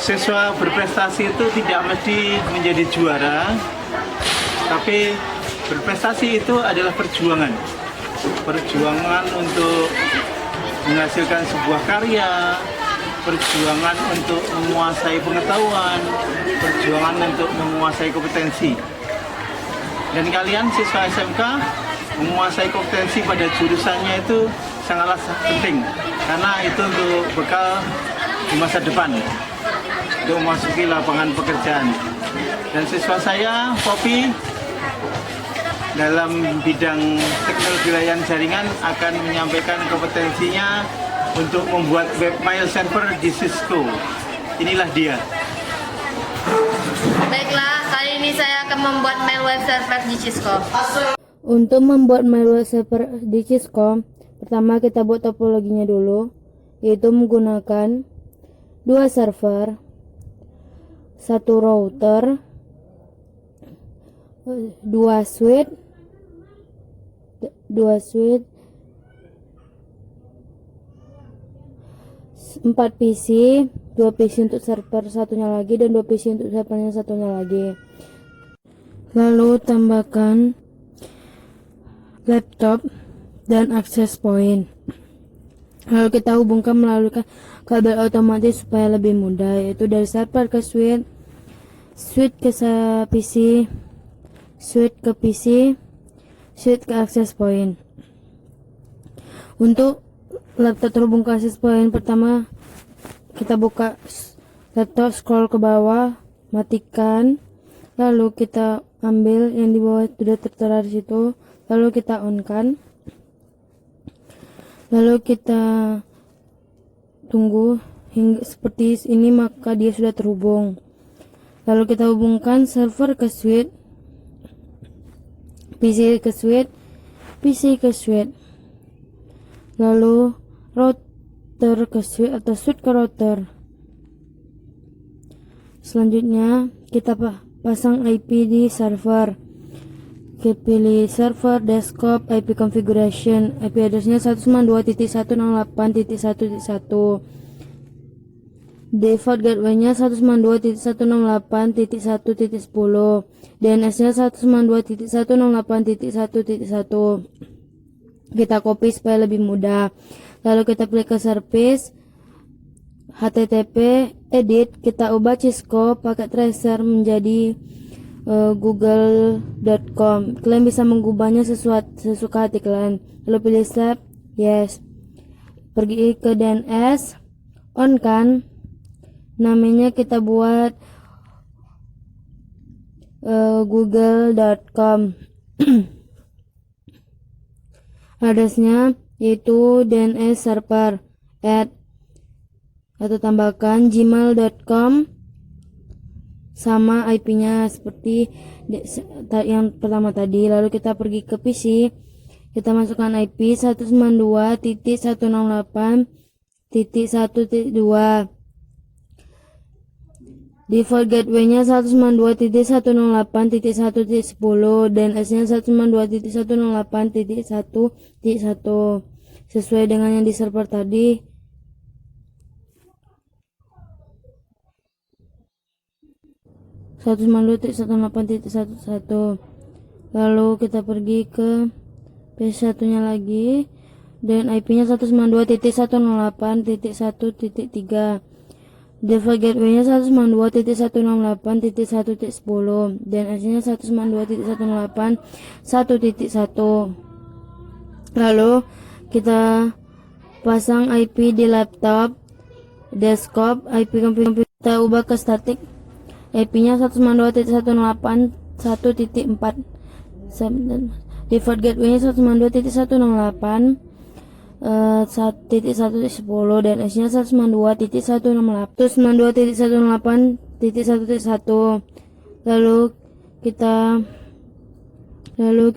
Siswa berprestasi itu tidak mesti menjadi juara, tapi berprestasi itu adalah perjuangan. Perjuangan untuk menghasilkan sebuah karya, perjuangan untuk menguasai pengetahuan, perjuangan untuk menguasai kompetensi. Dan kalian siswa SMK menguasai kompetensi pada jurusannya itu sangatlah penting, karena itu untuk bekal di masa depan, untuk memasuki lapangan pekerjaan. Dan siswa saya, Poppy, dalam bidang teknologi layanan jaringan akan menyampaikan kompetensinya untuk membuat webmail server di Cisco. Inilah dia. Baiklah, kali ini saya akan membuat mail web server di Cisco. Untuk membuat mail web server di Cisco, pertama kita buat topologinya dulu, yaitu menggunakan 2 server, 1 router, 2 switch, 4 PC, 2 PC untuk server satunya lagi dan 2 PC untuk servernya satunya lagi. Lalu tambahkan laptop dan access point. Lalu kita hubungkan melalui kabel otomatis supaya lebih mudah, yaitu dari server ke switch, switch ke PC, switch ke PC, switch ke access point. Untuk laptop terhubung ke access point, pertama kita buka laptop, scroll ke bawah, matikan, lalu kita ambil yang di bawah sudah tertera di situ, lalu kita on kan, lalu kita tunggu hingga seperti ini, maka dia sudah terhubung. Lalu kita hubungkan server ke switch, PC ke switch, PC ke switch, lalu router ke switch atau switch ke router. Selanjutnya kita pasang IP di server. Kita pilih server, desktop, IP configuration, IP addressnya 192.168.1.1, default gateway-nya 192.168.1.10, DNS-nya 192.168.1.1. Kita copy supaya lebih mudah. Lalu kita pilih ke service, HTTP, edit, kita ubah Cisco pakai tracer menjadi google.com. Kalian bisa mengubahnya sesuka hati kalian. Lalu pilih save, yes. Pergi ke DNS, on kan. Namanya kita buat google.com. Addressnya yaitu DNS server add atau tambahkan gmail.com sama IP-nya seperti yang pertama tadi. Lalu kita pergi ke PC, kita masukkan IP 192.168.1.2, default gateway-nya 192.168.1.10, DNS-nya 192.168.1.1 sesuai dengan yang di server tadi. Lalu kita pergi ke PC satunya lagi dan IP-nya 192.168.1.3, default gateway-nya 192.168.1.10, DNS-nya 192.168.1.1. Lalu kita pasang IP di laptop, desktop, IP komputer kita ubah ke static, IP-nya 192.168.1.4, default gateway-nya 192.168.1.10, dan S-nya 192.168.1.1. Lalu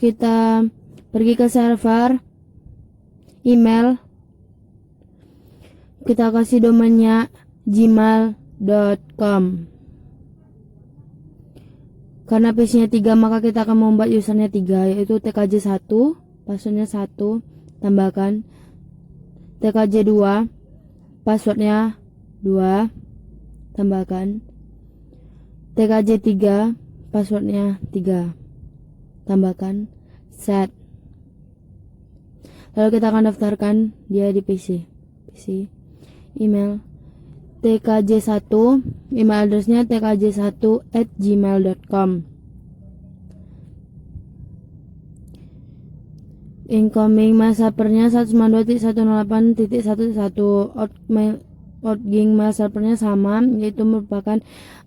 kita pergi ke server email, kita kasih domainnya gmail.com. Karena PC-nya 3, maka kita akan membuat usernya 3, yaitu tkj1, passwordnya 1, tambahkan tkj2, passwordnya 2, tambahkan tkj 3, passwordnya 3, tambahkan set. Lalu kita akan daftarkan dia di PC. Email tkj1, email addressnya tkj1@gmail.com. Incoming mail servernya 192.168.1.1. Outgoing mail servernya sama, yaitu merupakan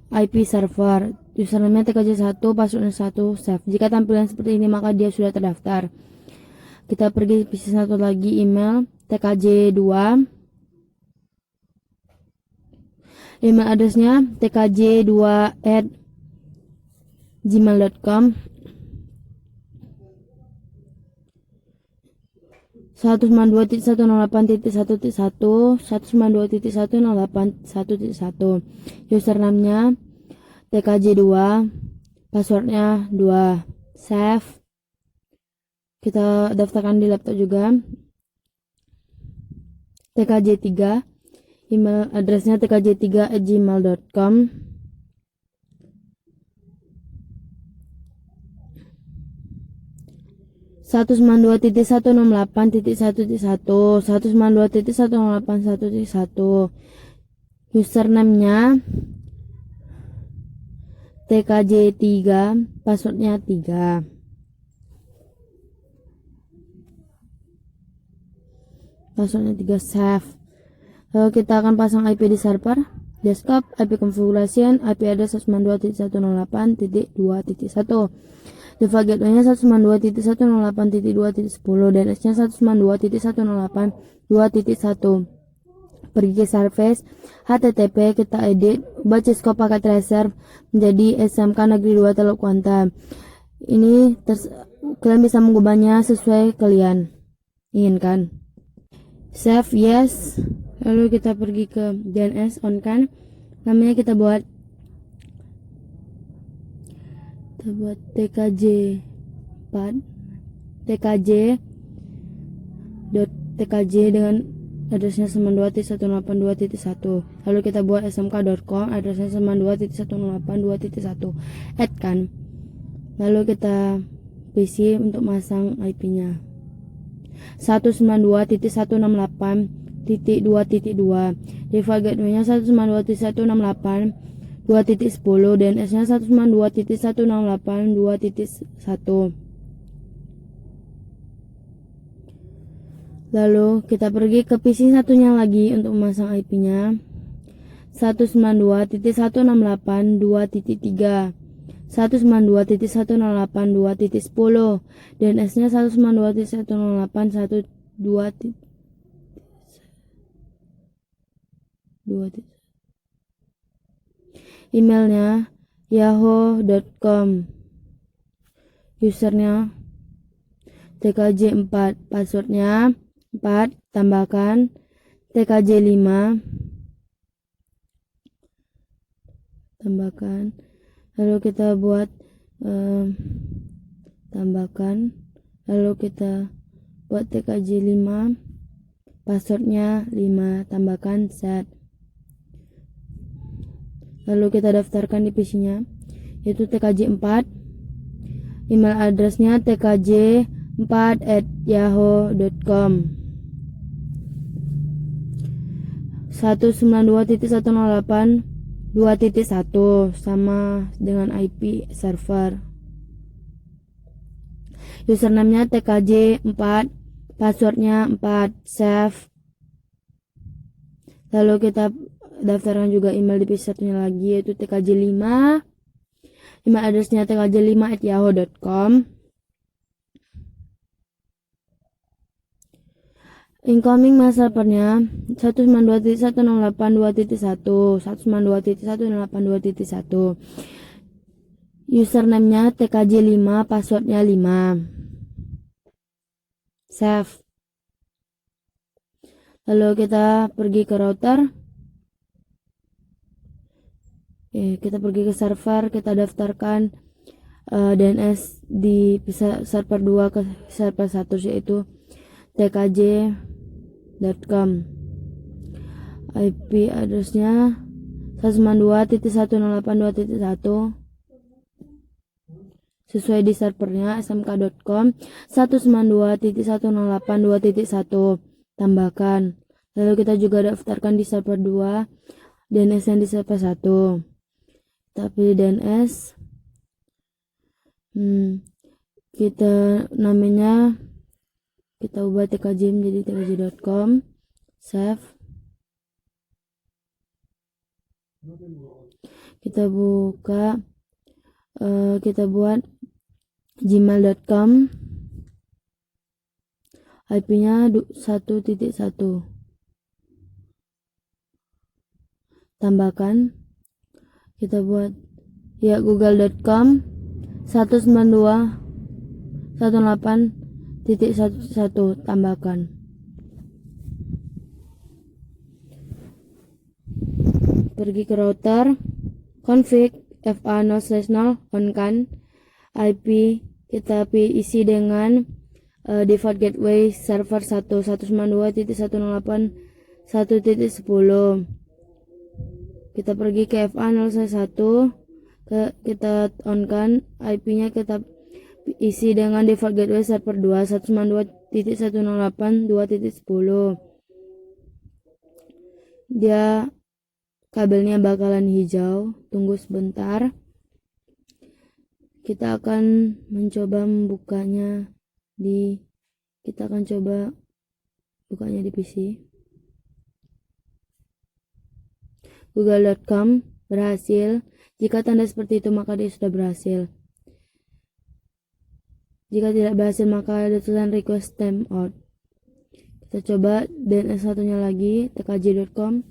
IP server. Username tkj1, passwordnya 1, save. Jika tampilan seperti ini maka dia sudah terdaftar. Kita pergi ke satu lagi, email tkj2, email addressnya tkj2@gmail.com. 192.108.1.1, 192.108.1.1. Username-nya tkj2, passwordnya 2, save. Kita daftarkan di laptop juga. tkj3, email addressnya tkj3@gmail.com. 192.168.1.1, 192.168.1.1. Username-nya tkj3, passwordnya 3. Passwordnya 3, save. Lalu kita akan pasang IP di server, desktop, IP configuration, IP address 192.168.2.1. Default gateway-nya 192.168.2.10, DNS-nya 192.168.2.1. Pergi ke service, HTTP, kita edit, baca scope paket reserve menjadi SMK Negeri 2 Teluk Kuantan. Ini kalian bisa mengubahnya sesuai kalian inginkan. Save, yes. Lalu kita pergi ke DNS, on kan. Namanya kita buat tkj 4, tkj dengan addressnya 92.168.2.1. Lalu kita buat smk.com, addressnya 92.168.2.1, add kan. Lalu kita PC untuk masang IP-nya 192.168.2.2. Default gateway-nya 192.168.2.10, DNS-nya 192.168.2.1. Lalu kita pergi ke PC satunya lagi untuk memasang IP-nya 192.168.2.3, 192.168.2.10, DNS-nya 192.168.1.2. Emailnya yahoo.com, usernya tkj4, passwordnya 4, tambahkan tkj5, tambahkan. Lalu kita buat tambahkan, lalu kita buat tkj5, passwordnya 5, tambahkan, set. Lalu kita daftarkan di PC-nya, yaitu tkj4, email addressnya tkj4@yahoo.com. 192.168.2.1 sama dengan IP server. Username-nya tkj4, passwordnya 4, save. Lalu kita daftarkan juga email di PC satunya lagi, yaitu tkj5, email addressnya tkj5@yahoo.com. Incoming mail servernya 192.168.2.1, 192.168.2.1. Username-nya tkj5, passwordnya 5, save. Lalu kita pergi ke router, kita pergi ke server, kita daftarkan DNS di server 2 ke server 1, yaitu tkj.com. IP addressnya 192.168.2.1 sesuai di servernya smk.com 192.168.2.1 tambahkan. Lalu kita juga daftarkan di server 2 DNS yang di server 1. Kita pilih DNS, kita namanya kita ubah tkj menjadi tkj.com, save. Kita buka, kita buat gmail.com, IP-nya 1.1. Tambahkan, kita buat ya google.com 192.168.1.1 tambahkan. Pergi ke router, config fa0/0 on kan, IP kita isi dengan default gateway server 192.168.1.10. Kita pergi ke fa0/1, kita on kan, IP-nya kita isi dengan default gateway server 2 192.168.2.10. Dia kabelnya bakalan hijau, tunggu sebentar. Kita akan mencoba membukanya kita akan coba bukanya di PC. Google.com berhasil. Jika tanda seperti itu maka dia sudah berhasil. Jika tidak berhasil maka ada tulisan request timeout. Kita coba DNS satunya lagi, tkj.com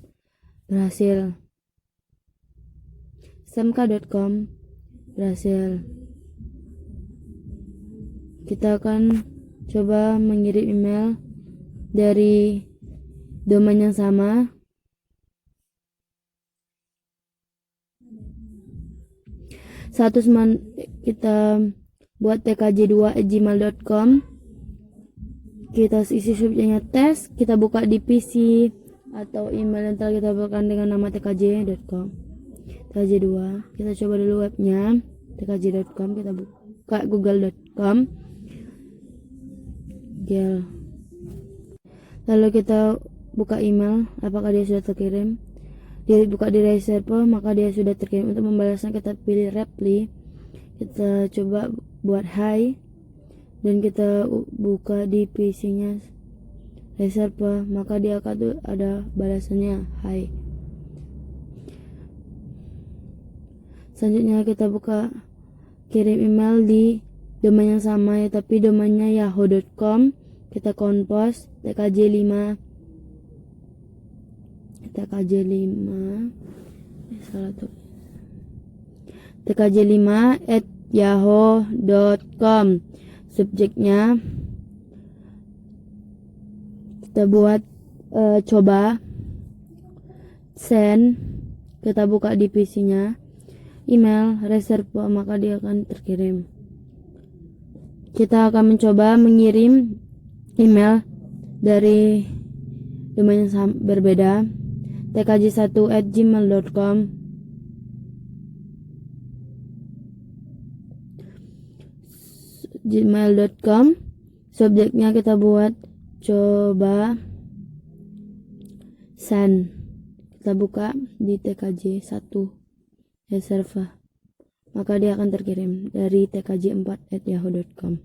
berhasil. smk.com berhasil. Kita akan coba mengirim email dari domain yang sama. Kita buat tkj2@gmail.com. Kita isi subjeknya tes, kita buka di PC atau email yang telah kita buatkan dengan nama tkj.com. tkj2, kita coba dulu webnya tkj.com, kita buka google.com. Lalu kita buka email, apakah dia sudah terkirim. Dia buka di server, maka dia sudah terkirim. Untuk membalasnya kita pilih reply, kita coba buat hi, dan kita buka di PC nya server, maka dia akan ada balasannya hi. Selanjutnya kita buka kirim email di domain yang sama ya, tapi domainnya yahoo.com. Kita compose tkj5 tkj5@yahoo.com. Subjeknya kita buat coba send, kita buka di PC nya email reserve, maka dia akan terkirim. Kita akan mencoba mengirim email dari domain yang berbeda, tkj1@gmail.com. gmail.com. Subjeknya kita buat coba send, kita buka di tkj1 server, maka dia akan terkirim dari tkj4@yahoo.com.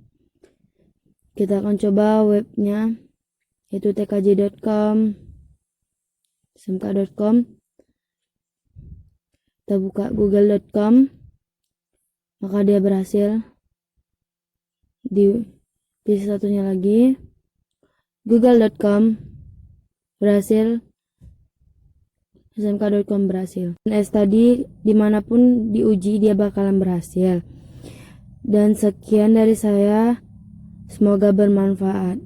Kita akan coba webnya, yaitu tkj.com, smk.com. Kita buka google.com, maka dia berhasil. Di satunya lagi google.com berhasil, smk.com berhasil. DNS tadi dimanapun diuji dia bakalan berhasil. Dan sekian dari saya, semoga bermanfaat.